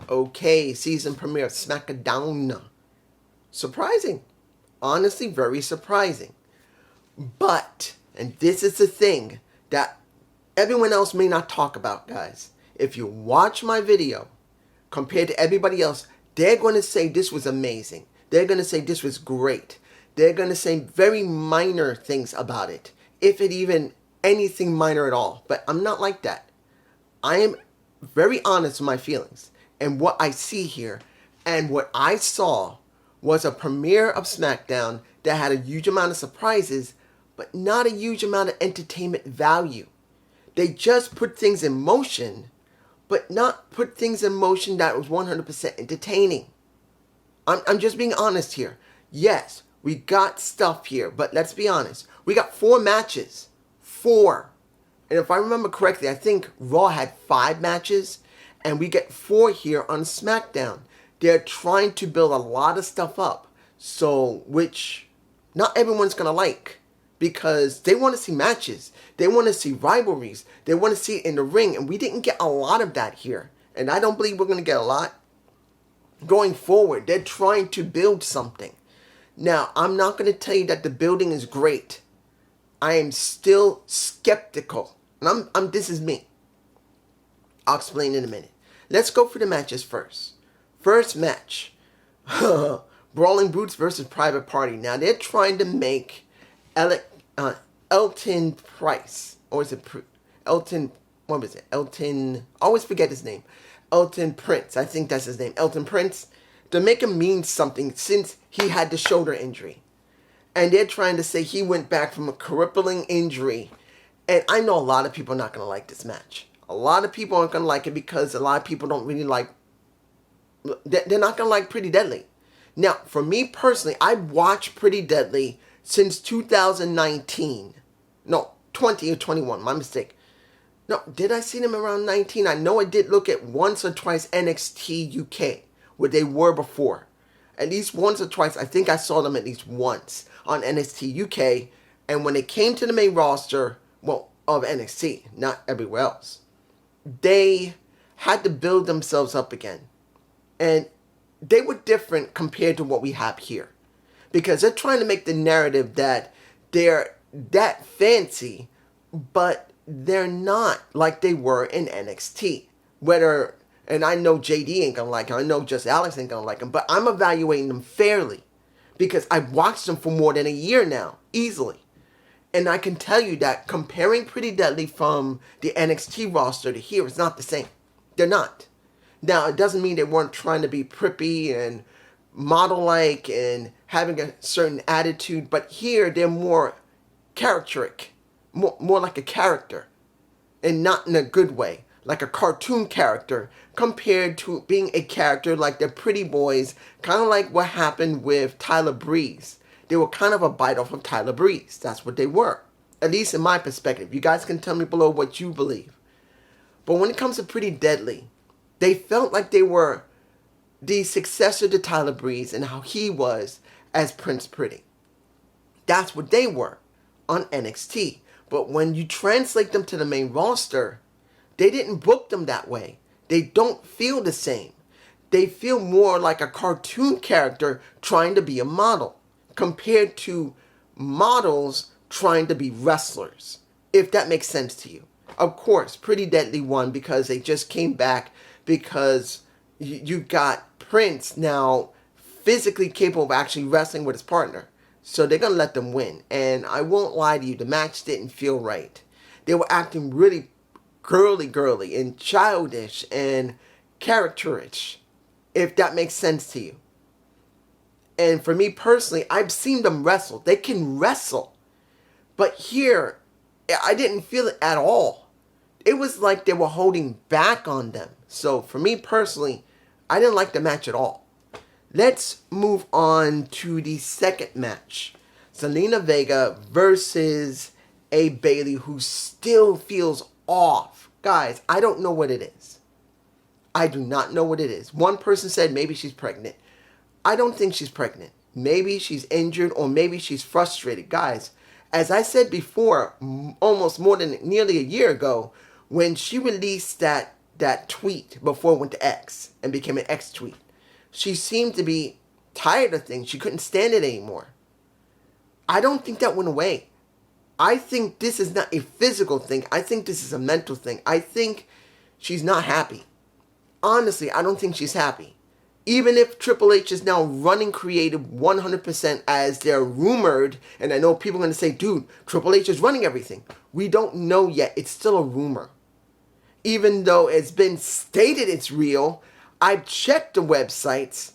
Okay, season premiere of Smackdown. Surprising. Honestly, very surprising. But, and this is the thing that everyone else may not talk about, guys. If you watch my video, compared to everybody else, they're going to say this was amazing. They're going to say this was great. They're going to say very minor things about it. If it even anything minor at all. But I'm not like that. I am very honest with my feelings. And what I see here, and what I saw, was a premiere of SmackDown that had a huge amount of surprises, but not a huge amount of entertainment value. They just put things in motion, but not put things in motion that was 100% entertaining. I'm just being honest here. Yes, we got stuff here, but let's be honest. We got 4 matches. 4. And if I remember correctly, I think Raw had 5 matches, and we get 4 here on SmackDown. They're trying to build a lot of stuff up, so which not everyone's going to like, because they want to see matches. They want to see rivalries. They want to see it in the ring, and we didn't get a lot of that here. And I don't believe we're going to get a lot going forward. They're trying to build something. Now, I'm not going to tell you that the building is great. I am still skeptical. And this is me. I'll explain in a minute. Let's go for the matches first. First match. Brawling Brutes versus Private Party. Now, they're trying to make Elton Price. Or is it Elton? What was it? Elton. I always forget his name. Elton Prince. I think that's his name. Elton Prince. To make him mean something since he had the shoulder injury. And they're trying to say he went back from a crippling injury. And I know a lot of people are not going to like this match. A lot of people aren't going to like it because a lot of people don't really like... They're not going to like Pretty Deadly. Now, for me personally, I've watched Pretty Deadly since 2019. No, 20 or 21. My mistake. No, did I see them around 19? I know I did look at once or twice NXT UK, where they were before. At least once or twice. I think I saw them at least once on NXT UK. And when they came to the main roster, well, of NXT, not everywhere else, they had to build themselves up again. And they were different compared to what we have here. Because they're trying to make the narrative that they're that fancy, but they're not like they were in NXT. And I know Jade ain't gonna like him, I know just Alex ain't gonna like him, but I'm evaluating them fairly. Because I've watched them for more than a year now, easily. And I can tell you that comparing Pretty Deadly from the NXT roster to here is not the same. They're not. Now, it doesn't mean they weren't trying to be preppy and model-like and having a certain attitude, but here they're more characteric, more like a character, and not in a good way, like a cartoon character, compared to being a character like the Pretty Boys, kind of like what happened with Tyler Breeze. They were kind of a bite off of Tyler Breeze. That's what they were, at least in my perspective. You guys can tell me below what you believe. But when it comes to Pretty Deadly, they felt like they were the successor to Tyler Breeze and how he was as Prince Pretty. That's what they were on NXT. But when you translate them to the main roster, they didn't book them that way. They don't feel the same. They feel more like a cartoon character trying to be a model, compared to models trying to be wrestlers, if that makes sense to you. Of course, Pretty Deadly won because they just came back because you got Prince now physically capable of actually wrestling with his partner. So they're going to let them win. And I won't lie to you, the match didn't feel right. They were acting really girly and childish and characterish, if that makes sense to you. And for me personally, I've seen them wrestle. They can wrestle. But here, I didn't feel it at all. It was like they were holding back on them. So for me personally, I didn't like the match at all. Let's move on to the second match. Zelena Vega versus a Bayley who still feels off. Guys, I don't know what it is. I do not know what it is. One person said maybe she's pregnant. I don't think she's pregnant. Maybe she's injured or maybe she's frustrated. Guys, as I said before, almost nearly a year ago, when she released that that tweet before it went to X and became an X tweet. She seemed to be tired of things. She couldn't stand it anymore. I don't think that went away. I think this is not a physical thing. I think this is a mental thing. I think she's not happy. Honestly, I don't think she's happy. Even if Triple H is now running creative 100% as they're rumored, and I know people are going to say, dude, Triple H is running everything. We don't know yet. It's still a rumor. Even though it's been stated it's real, I've checked the websites,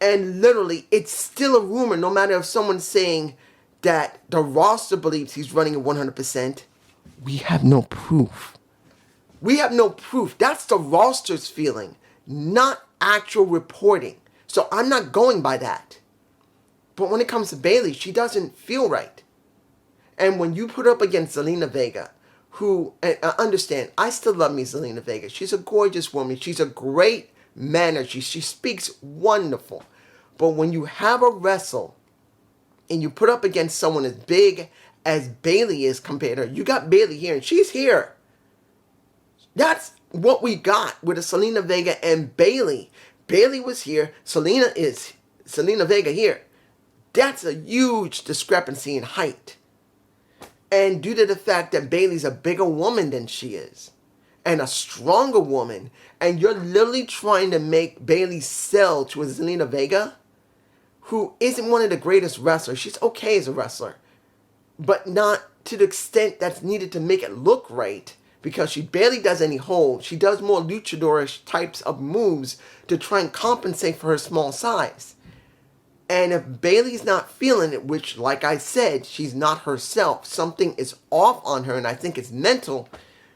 and literally, it's still a rumor, no matter if someone's saying that the roster believes he's running at 100%. We have no proof. We have no proof. That's the roster's feeling, not actual reporting. So I'm not going by that. But when it comes to Bayley, she doesn't feel right. And when you put her up against Zelena Vega, who, and I understand, I still love me Zelena Vega. She's a gorgeous woman. She's a great manner. She speaks wonderful. But when you have a wrestle and you put up against someone as big as Bayley is compared to her, you got Bayley here and she's here. That's what we got with a Zelena Vega and Bayley. Bayley was here. Zelena Vega here. That's a huge discrepancy in height. And due to the fact that Bayley's a bigger woman than she is, and a stronger woman, and you're literally trying to make Bayley sell to a Zelena Vega, who isn't one of the greatest wrestlers. She's okay as a wrestler, but not to the extent that's needed to make it look right, because she barely does any holds. She does more luchadorish types of moves to try and compensate for her small size. And if Bayley's not feeling it, which, like I said, she's not herself, something is off on her, and I think it's mental,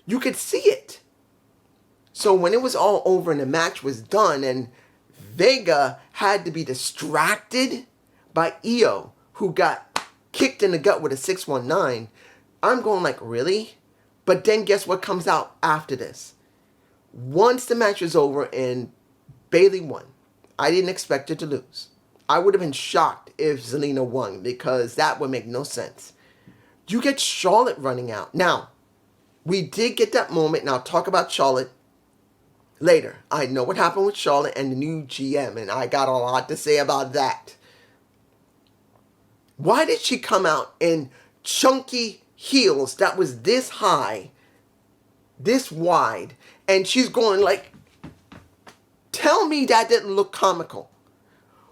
you could see it. So when it was all over and the match was done, and Vega had to be distracted by Io, who got kicked in the gut with a 619, I'm going like, really? But then guess what comes out after this? Once the match was over and Bayley won, I didn't expect her to lose. I would have been shocked if Zelena won, because that would make no sense. You get Charlotte running out. Now, we did get that moment, and I'll talk about Charlotte later. I know what happened with Charlotte and the new GM, and I got a lot to say about that. Why did she come out in chunky heels that was this high, this wide, and she's going like, tell me that didn't look comical.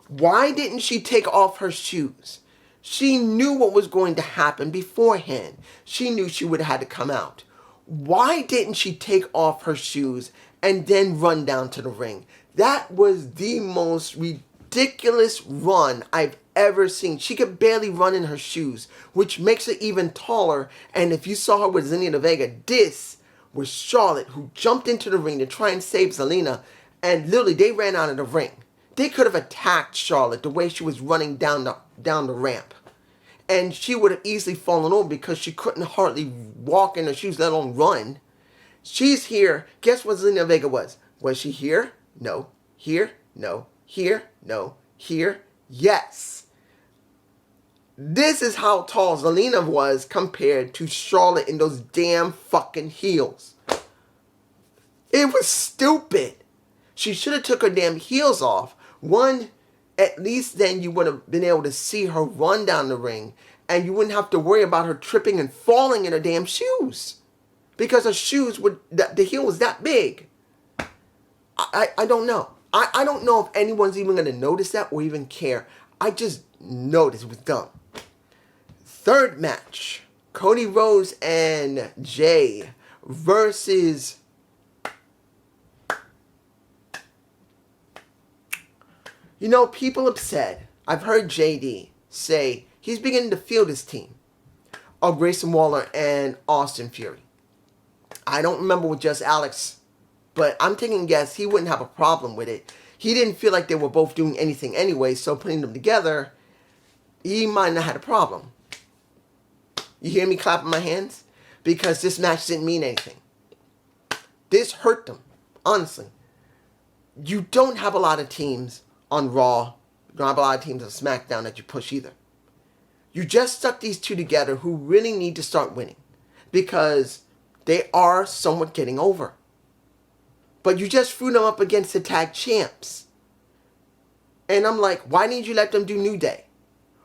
Why didn't she take off her shoes? She knew what was going to happen beforehand. She knew she would have had to come out. Why didn't she take off her shoes and then run down to the ring? That was the most ridiculous run I've ever seen. She could barely run in her shoes, which makes her even taller. And if you saw her with Zelena Vega, this was Charlotte, who jumped into the ring to try and save Zelena, and literally they ran out of the ring. They could have attacked Charlotte the way she was running down the ramp. And she would have easily fallen over because she couldn't hardly walk in her shoes, let alone run. She's here. Guess what Zelena Vega was? Was she here? No. Here? No. Here? No. Here? Yes. This is how tall Zelena was compared to Charlotte in those damn fucking heels. It was stupid. She should have took her damn heels off. One, at least then you would have been able to see her run down the ring, and you wouldn't have to worry about her tripping and falling in her damn shoes, because her shoes would, the heel was that big. I don't know. I don't know if anyone's even going to notice that or even care. I just noticed it was dumb. Third match, Cody Rhodes and Jade versus people have said, I've heard JD say he's beginning to feel this team of Grayson Waller and Austin Fury. I don't remember with just Alex, but I'm taking a guess he wouldn't have a problem with it. He didn't feel like they were both doing anything anyway, so putting them together, he might not have had a problem. You hear me clapping my hands? Because this match didn't mean anything. This hurt them, honestly. You don't have a lot of teams on Raw. You don't have a lot of teams on SmackDown that you push either. You just stuck these two together who really need to start winning, because they are somewhat getting over. But you just threw them up against the tag champs. And I'm like, why didn't you let them do New Day?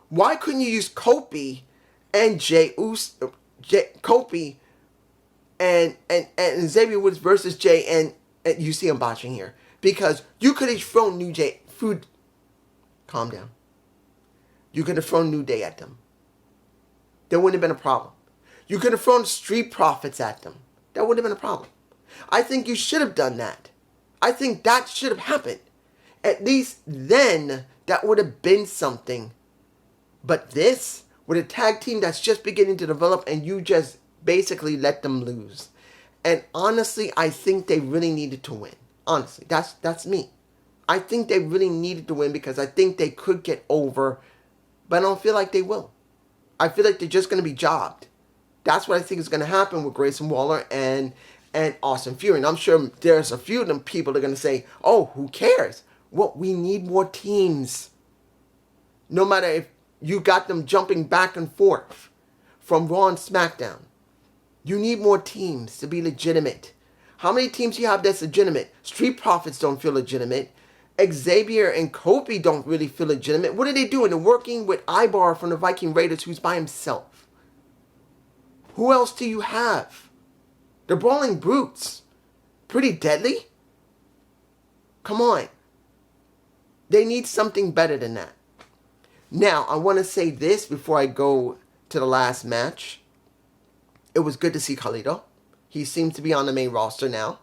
Why couldn't you use Kofi and Kofi and Xavier Woods versus Jay, and you see him botching here. Because you could have thrown New Day, calm down. You could have thrown New Day at them. There wouldn't have been a problem. You could have thrown Street Profits at them. That wouldn't have been a problem. I think you should have done that. I think that should have happened. At least then, that would have been something. But this, with a tag team that's just beginning to develop and you just basically let them lose. And honestly, I think they really needed to win. Honestly, that's me. I think they really needed to win because I think they could get over, but I don't feel like they will. I feel like they're just going to be jobbed. That's what I think is going to happen with Grayson Waller and Austin Fury. And I'm sure there's a few of them people that are going to say, oh, who cares? Well, we need more teams. No matter if you got them jumping back and forth from Raw and SmackDown. You need more teams to be legitimate. How many teams do you have that's legitimate? Street Profits don't feel legitimate. Xavier and Kofi don't really feel legitimate. What are they doing? They're working with Ibar from the Viking Raiders, who's by himself. Who else do you have? The Brawling Brutes. Pretty deadly? Come on. They need something better than that. Now, I want to say this before I go to the last match. It was good to see Carlito. He seems to be on the main roster now.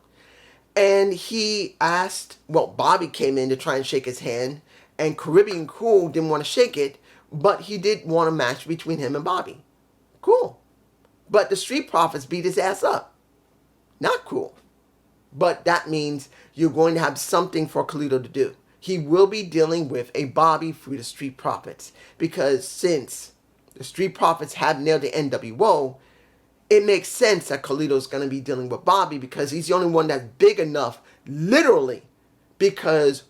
And he asked, Bobby came in to try and shake his hand. And Caribbean Cool didn't want to shake it. But he did want a match between him and Bobby. Cool. But the Street Profits beat his ass up. Not cool. But that means you're going to have something for Carlito to do. He will be dealing with a Bobby through the Street Profits. Because since the Street Profits have nailed the NWO, it makes sense that Carlito's going to be dealing with Bobby because he's the only one that's big enough, literally, because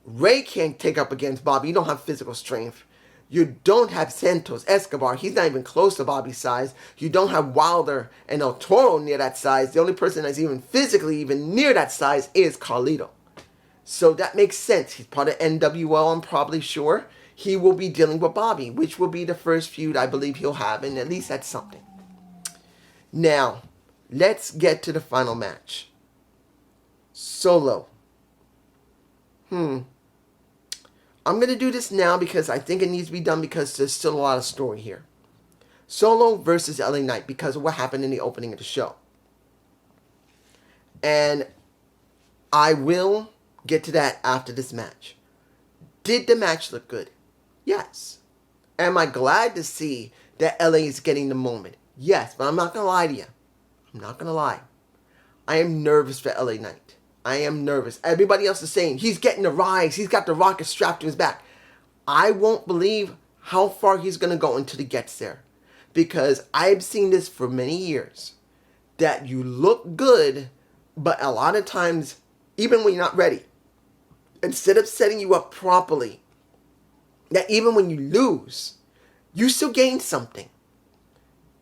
Ray can't take up against Bobby. You don't have physical strength. You don't have Santos Escobar. He's not even close to Bobby's size. You don't have Wilder and El Toro near that size. The only person that's even physically even near that size is Carlito. So that makes sense. He's part of NWO, I'm probably sure. He will be dealing with Bobby, which will be the first feud I believe he'll have, and at least that's something. Now, let's get to the final match. Solo. I'm going to do this now because I think it needs to be done because there's still a lot of story here. Solo versus LA Knight because of what happened in the opening of the show. And I will get to that after this match. Did the match look good? Yes. Am I glad to see that LA is getting the moment? Yes, but I'm not going to lie to you. I'm not going to lie. I am nervous for LA Knight. I am nervous. Everybody else is saying he's getting the rise. He's got the rocket strapped to his back. I won't believe how far he's going to go until he gets there. Because I've seen this for many years. That you look good, but a lot of times, even when you're not ready, instead of setting you up properly, that even when you lose, you still gain something.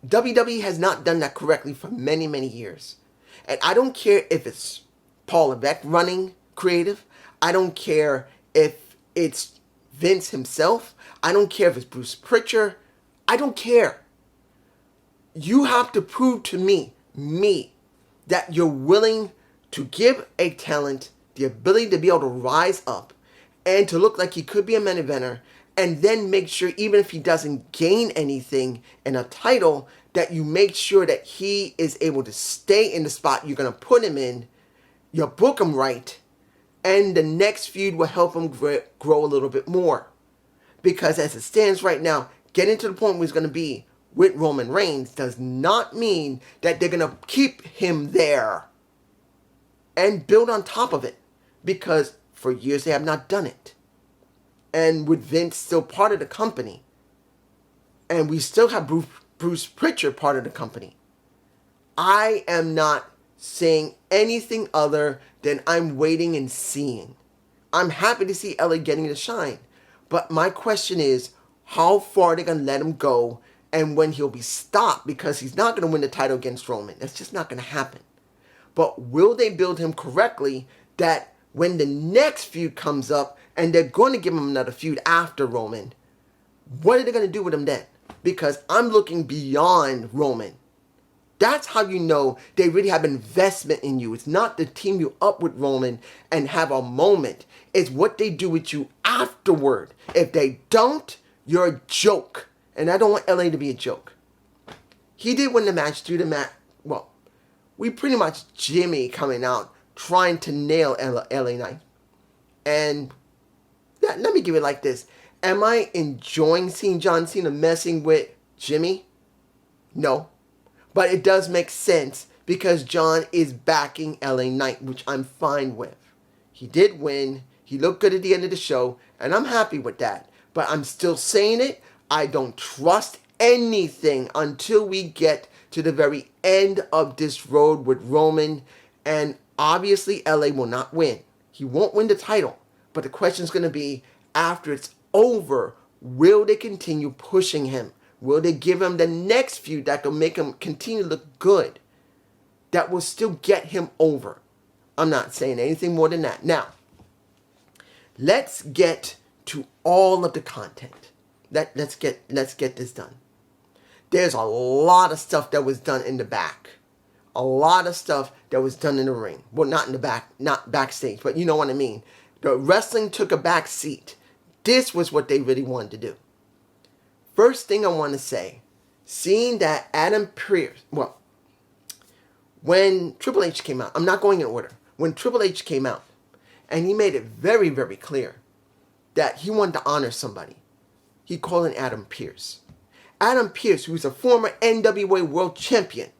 WWE has not done that correctly for many, many years. And I don't care if it's Paul Levesque running creative. I don't care if it's Vince himself. I don't care if it's Bruce Pritchard. I don't care. You have to prove to me, that you're willing to give a talent the ability to be able to rise up and to look like he could be a main eventer, and then make sure even if he doesn't gain anything in a title, that you make sure that he is able to stay in the spot you're going to put him in, you book him right, and the next feud will help him grow a little bit more. Because as it stands right now, getting to the point where he's going to be with Roman Reigns does not mean that they're going to keep him there and build on top of it. Because for years they have not done it. And with Vince still part of the company, and we still have Bruce Pritchard part of the company, I am not saying anything other than I'm waiting and seeing. I'm happy to see LA getting the shine. But my question is, how far are they going to let him go and when he'll be stopped, because he's not going to win the title against Roman. That's just not going to happen. But will they build him correctly that when the next feud comes up and they're going to give him another feud after Roman, what are they going to do with him then? Because I'm looking beyond Roman. That's how you know they really have investment in you. It's not to team you up with Roman and have a moment. It's what they do with you afterward. If they don't, you're a joke. And I don't want LA to be a joke. He did win the match through the mat. Well, we pretty much Jimmy coming out trying to nail LA Knight. And let me give it like this. Am I enjoying seeing John Cena messing with Jimmy? No. But it does make sense because John is backing LA Knight, which I'm fine with. He did win. He looked good at the end of the show, and I'm happy with that. But I'm still saying it. I don't trust anything until we get to the very end of this road with Roman. And obviously, LA will not win. He won't win the title. But the question is going to be, after it's over, will they continue pushing him? Will they give him the next feud that will make him continue to look good? That will still get him over. I'm not saying anything more than that. Now, let's get to all of the content. Let's get this done. There's a lot of stuff that was done in the back. A lot of stuff that was done in the ring. Well, not in the back, not backstage, but you know what I mean. The wrestling took a back seat. This was what they really wanted to do. First thing I want to say, seeing that Adam Pearce, well, when Triple H came out, I'm not going in order. When Triple H came out, and he made it very, very clear that he wanted to honor somebody, he called in Adam Pearce. Adam Pearce, who's a former NWA World Champion,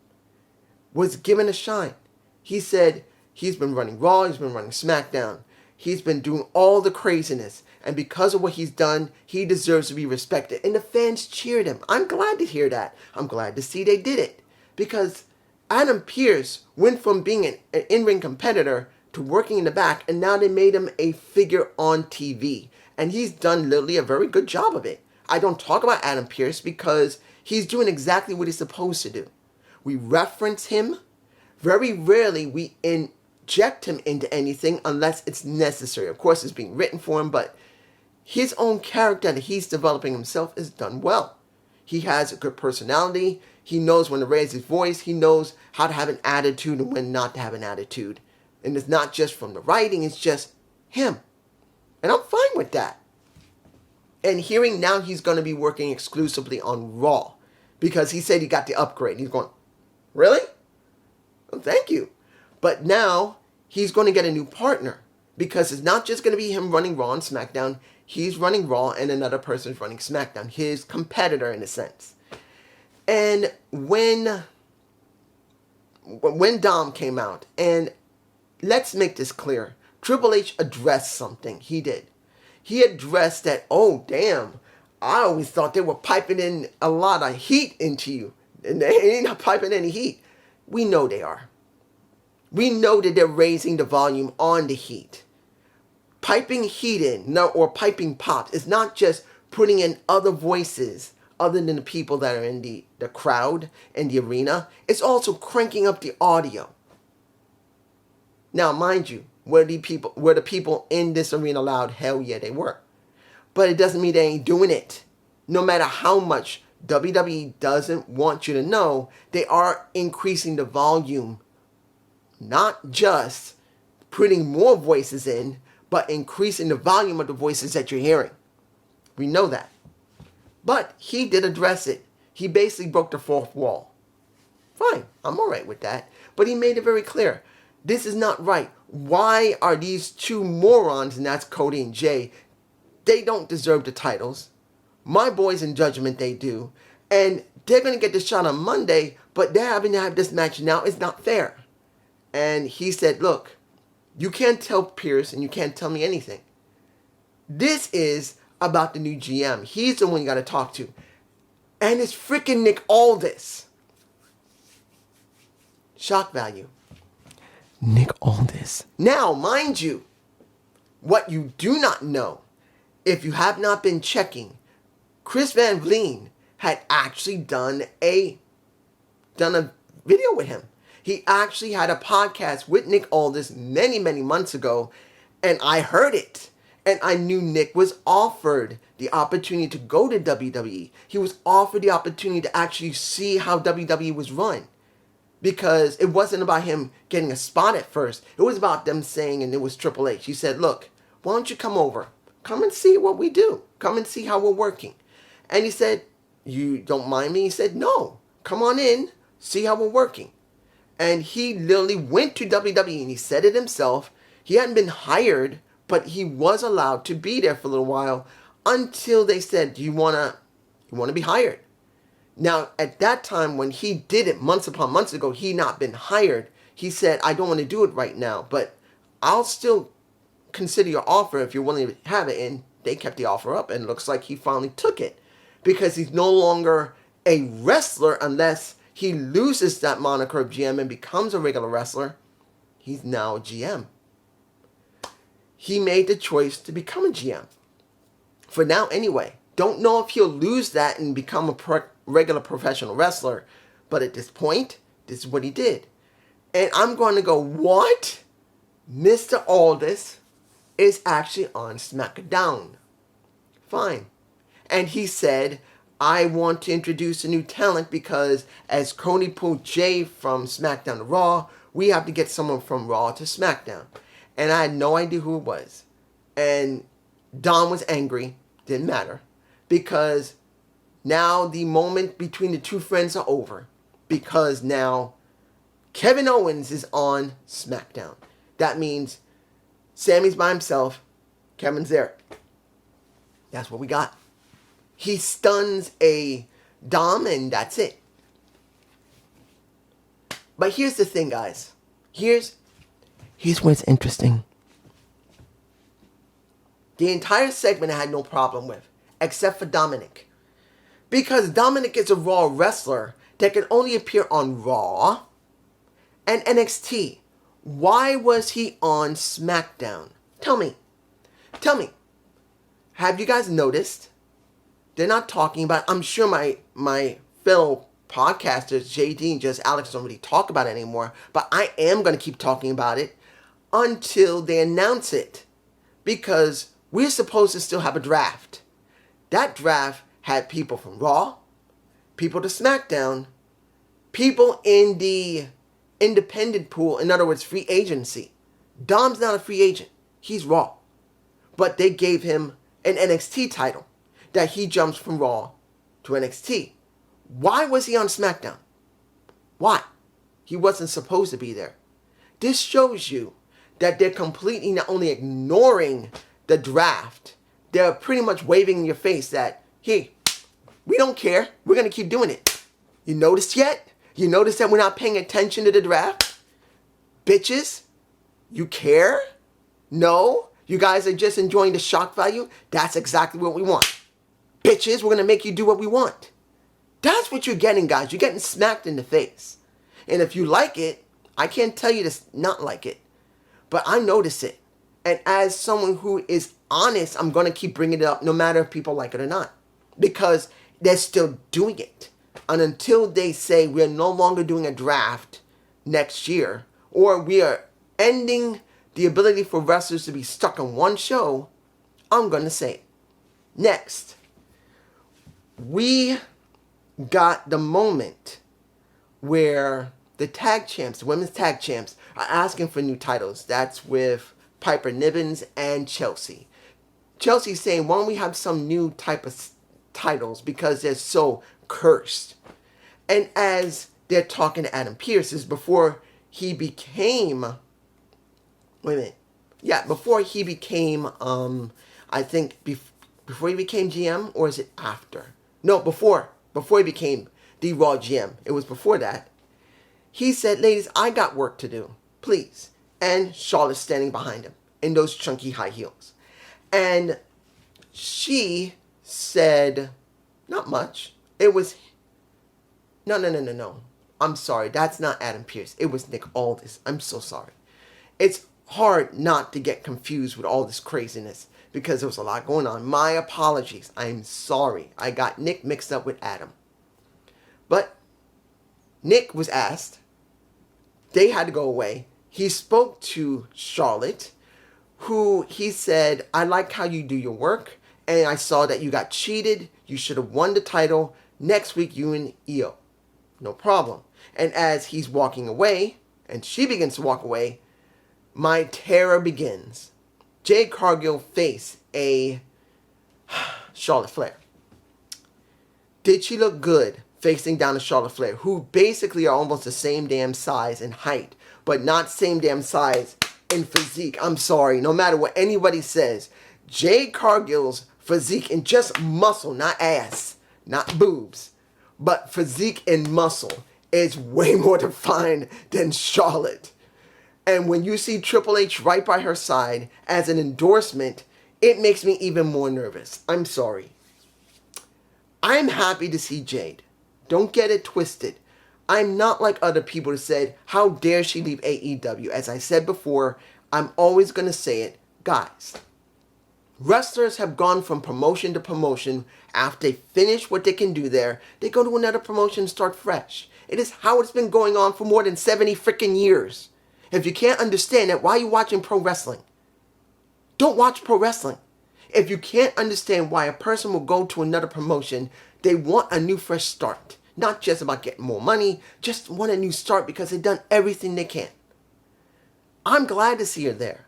was given a shine. He said he's been running Raw, he's been running SmackDown, he's been doing all the craziness. And because of what he's done, he deserves to be respected. And the fans cheered him. I'm glad to hear that. I'm glad to see they did it. Because Adam Pearce went from being an in-ring competitor to working in the back. And now they made him a figure on TV. And he's done literally a very good job of it. I don't talk about Adam Pearce because he's doing exactly what he's supposed to do. We reference him. Very rarely we inject him into anything unless it's necessary. Of course, it's being written for him, but his own character that he's developing himself is done well. He has a good personality. He knows when to raise his voice. He knows how to have an attitude and when not to have an attitude. And it's not just from the writing, it's just him. And I'm fine with that. And hearing now he's going to be working exclusively on Raw because he said he got the upgrade. He's going, really? Well, thank you. But now he's going to get a new partner because it's not just going to be him running Raw and SmackDown. He's running Raw and another person's running SmackDown. His competitor in a sense. And when Dom came out, and let's make this clear, Triple H addressed something. He did. He addressed that, oh damn, I always thought they were piping in a lot of heat into you. And they ain't not piping any heat. We know they are. We know that they're raising the volume on the heat. Piping heat in, or piping pops, is not just putting in other voices other than the people that are in the crowd and the arena. It's also cranking up the audio. Now, mind you, were the people in this arena loud? Hell yeah, they were. But it doesn't mean they ain't doing it. No matter how much WWE doesn't want you to know, they are increasing the volume. Not just putting more voices in, but increasing the volume of the voices that you're hearing. We know that. But he did address it. He basically broke the fourth wall. Fine, I'm all right with that. But he made it very clear. This is not right. Why are these two morons, and that's Cody and Jay, they don't deserve the titles. My boys in Judgment, they do. And they're going to get the shot on Monday, but they're having to have this match now. It's not fair. And he said, look, you can't tell Pearce and you can't tell me anything. This is about the new GM. He's the one you got to talk to. And it's freaking Nick Aldis. Shock value. Nick Aldis. Now, mind you, what you do not know, if you have not been checking, Chris Van Vliet had actually done a video with him. He actually had a podcast with Nick Aldis many, many months ago, and I heard it. And I knew Nick was offered the opportunity to go to WWE. He was offered the opportunity to actually see how WWE was run. Because it wasn't about him getting a spot at first. It was about them saying, and it was Triple H. He said, look, why don't you come over? Come and see what we do. Come and see how we're working. And he said, you don't mind me? He said, no. Come on in. See how we're working. And he literally went to WWE, and he said it himself. He hadn't been hired, but he was allowed to be there for a little while until they said, do you want to be hired? Now, at that time, when he did it months upon months ago, he not been hired. He said, I don't want to do it right now, but I'll still consider your offer if you're willing to have it. And they kept the offer up, and it looks like he finally took it because he's no longer a wrestler unless he loses that moniker of GM and becomes a regular wrestler. He's now a GM. He made the choice to become a GM. For now, anyway. Don't know if he'll lose that and become a regular professional wrestler. But at this point, this is what he did. And I'm going to go, what? Mr. Aldis is actually on SmackDown. Fine. And he said, I want to introduce a new talent because as Cody pulled Jade from SmackDown to Raw, we have to get someone from Raw to SmackDown. And I had no idea who it was. And Dom was angry. Didn't matter. Because now the moment between the two friends are over. Because now Kevin Owens is on SmackDown. That means Sammy's by himself. Kevin's there. That's what we got. He stuns a Dom and that's it. But here's the thing, guys. Here's what's interesting. The entire segment I had no problem with, except for Dominic. Because Dominic is a Raw wrestler that can only appear on Raw and NXT. Why was he on SmackDown? Tell me. Have you guys noticed? They're not talking about, I'm sure my fellow podcasters, Jade and just Alex don't really talk about it anymore, but I am going to keep talking about it until they announce it. Because we're supposed to still have a draft. That draft had people from Raw, people to SmackDown, people in the independent pool, in other words, free agency. Dom's not a free agent. He's Raw. But they gave him an NXT title that he jumps from Raw to NXT. Why was he on SmackDown? Why? He wasn't supposed to be there. This shows you that they're completely not only ignoring the draft, they're pretty much waving in your face that, hey, we don't care. We're going to keep doing it. You noticed yet? You notice that we're not paying attention to the draft? Bitches, you care? No? You guys are just enjoying the shock value? That's exactly what we want. Bitches, we're going to make you do what we want. That's what you're getting, guys. You're getting smacked in the face. And if you like it, I can't tell you to not like it. But I notice it. And as someone who is honest, I'm going to keep bringing it up no matter if people like it or not. Because they're still doing it. And until they say we're no longer doing a draft next year, or we are ending the ability for wrestlers to be stuck on one show, I'm going to say it. Next, we got the moment where the tag champs, the women's tag champs, are asking for new titles. That's with Piper Niven and Chelsea. Chelsea's saying, why don't we have some new type of titles because they're so cursed. And as they're talking to Adam Pearce, is before he became, before he became, I think before he became GM, or is it after? No, before he became the Raw GM. It was before that. He said, ladies, I got work to do, please. And Charlotte's standing behind him in those chunky high heels. And she said, not much. It was, no. I'm sorry, that's not Adam Pearce. It was Nick Aldis. I'm so sorry. It's hard not to get confused with all this craziness because there was a lot going on. My apologies. I'm sorry. I got Nick mixed up with Adam. But Nick was asked They had to go away. He spoke to Charlotte, who he said, I like how you do your work, and I saw that you got cheated. You should have won the title. Next week, you and Io. No problem. And as he's walking away, and she begins to walk away, my terror begins. Jade Cargill faced a Charlotte Flair. Did she look good facing down a Charlotte Flair, who basically are almost the same damn size and height, but not same damn size in physique? I'm sorry, no matter what anybody says, Jade Cargill's physique and just muscle, not ass, not boobs, but physique and muscle is way more defined than Charlotte. And when you see Triple H right by her side as an endorsement, it makes me even more nervous. I'm sorry. I'm happy to see Jade. Don't get it twisted. I'm not like other people who said, how dare she leave AEW? As I said before, I'm always going to say it. Guys, wrestlers have gone from promotion to promotion. After they finish what they can do there, they go to another promotion and start fresh. It is how it's been going on for more than 70 freaking years. If you can't understand that, why are you watching pro wrestling? Don't watch pro wrestling. If you can't understand why a person will go to another promotion, they want a new fresh start. Not just about getting more money, just want a new start because they've done everything they can. I'm glad to see her there.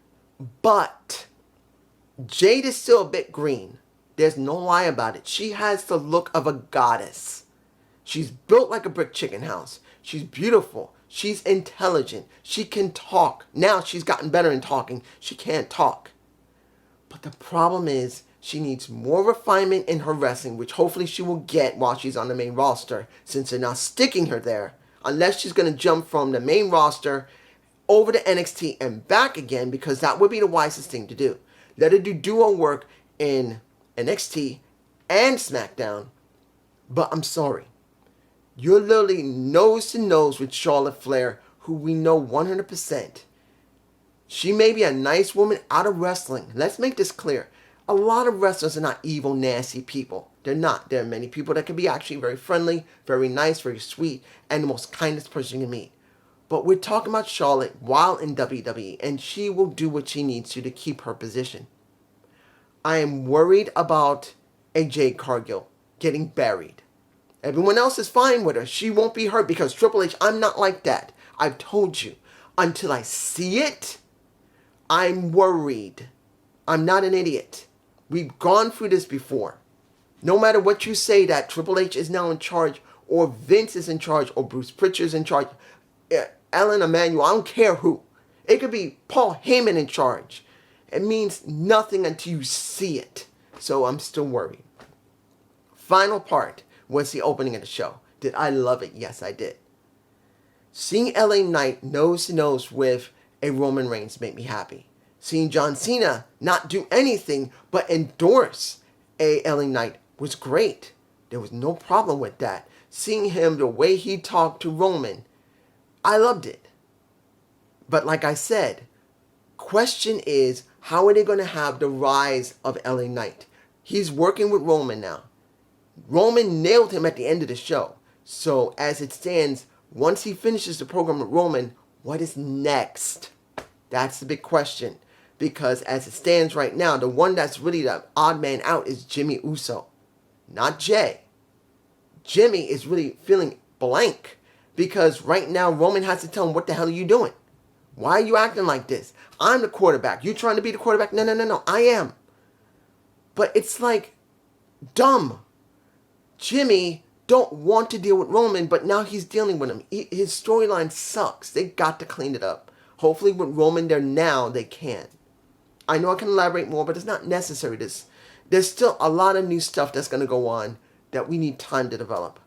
But Jade is still a bit green. There's no lie about it. She has the look of a goddess. She's built like a brick chicken house. She's beautiful. She's intelligent. She can talk. Now she's gotten better in talking. She can't talk. But the problem is she needs more refinement in her wrestling, which hopefully she will get while she's on the main roster, since they're not sticking her there, unless she's going to jump from the main roster over to NXT and back again, because that would be the wisest thing to do. Let her do duo work in NXT and SmackDown. But I'm sorry. You're literally nose to nose with Charlotte Flair, who we know 100%. She may be a nice woman out of wrestling. Let's make this clear. A lot of wrestlers are not evil, nasty people. They're not. There are many people that can be actually very friendly, very nice, very sweet, and the most kindest person you can meet. But we're talking about Charlotte while in WWE, and she will do what she needs to keep her position. I am worried about a Jade Cargill getting buried. Everyone else is fine with her. She won't be hurt because Triple H, I'm not like that. I've told you. Until I see it, I'm worried. I'm not an idiot. We've gone through this before. No matter what you say that Triple H is now in charge, or Vince is in charge, or Bruce Pritchard is in charge, Ellen Emanuel, I don't care who. It could be Paul Heyman in charge. It means nothing until you see it. So I'm still worried. Final part was the opening of the show. Did I love it? Yes, I did. Seeing LA Knight nose to nose with a Roman Reigns made me happy. Seeing John Cena not do anything but endorse a LA Knight was great. There was no problem with that. Seeing him, the way he talked to Roman, I loved it. But like I said, question is, how are they going to have the rise of LA Knight? He's working with Roman now. Roman nailed him at the end of the show. So as it stands, once he finishes the program with Roman, what is next? That's the big question. Because as it stands right now, the one that's really the odd man out is Jimmy Uso, not Jay. Jimmy is really feeling blank because right now Roman has to tell him, what the hell are you doing? Why are you acting like this? I'm the quarterback. You trying to be the quarterback? No. I am. But it's like dumb. Jimmy don't want to deal with Roman, but now he's dealing with him. His storyline sucks. They got to clean it up. Hopefully with Roman there now, they can. I know I can elaborate more, but it's not necessary. There's still a lot of new stuff that's going to go on that we need time to develop.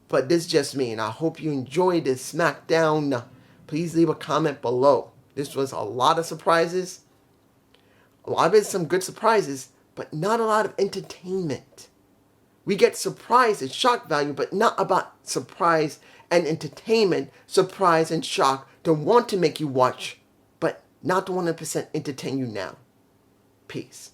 But this is just me, and I hope you enjoyed this SmackDown. Please leave a comment below. This was a lot of surprises. A lot of it some good surprises, but not a lot of entertainment. We get surprise and shock value, but not about surprise and entertainment, surprise and shock to want to make you watch, but not to 100% entertain you now. Peace.